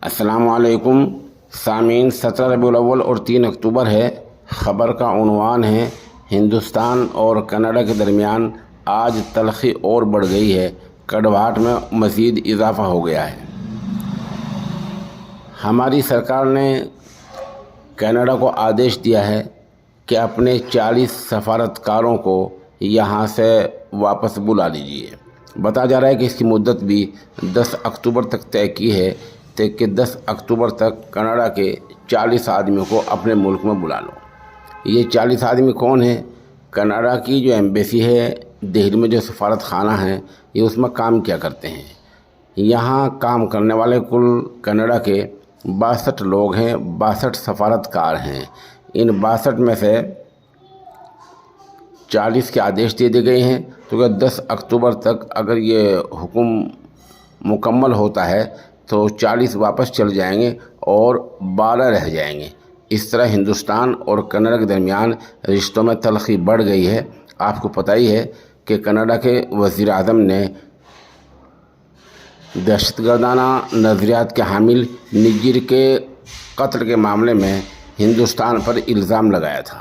السلام علیکم سامعین، 17 ربیع الاول اور 3 اکتوبر ہے۔ خبر کا عنوان ہے ہندوستان اور کینیڈا کے درمیان آج تلخی اور بڑھ گئی ہے، کڑواہٹ میں مزید اضافہ ہو گیا ہے۔ ہماری سرکار نے کینیڈا کو آدیش دیا ہے کہ اپنے 40 سفارتکاروں کو یہاں سے واپس بلا لیجیے۔ بتایا جا رہا ہے کہ اس کی مدت بھی 10 اکتوبر تک طے کی ہے کہ 10 اکتوبر تک کینیڈا کے 40 آدمیوں کو اپنے ملک میں بلا لو۔ یہ 40 آدمی کون ہیں؟ کینیڈا کی جو ایمبیسی ہے دہلی میں، جو سفارت خانہ ہیں، یہ اس میں کام کیا کرتے ہیں۔ یہاں کام کرنے والے کل کینیڈا کے 62 لوگ ہیں، 62 سفارتکار ہیں۔ ان 62 میں سے 40 کے آدیش دے دی گئے ہیں، تو 10 اکتوبر تک اگر یہ حکم مکمل ہوتا ہے تو 40 واپس چل جائیں گے اور 12 رہ جائیں گے۔ اس طرح ہندوستان اور کینیڈا کے درمیان رشتوں میں تلخی بڑھ گئی ہے۔ آپ کو پتہ ہی ہے کہ کینیڈا کے وزیر اعظم نے دہشت گردانہ نظریات کے حامل نجیر کے قتل کے معاملے میں ہندوستان پر الزام لگایا تھا۔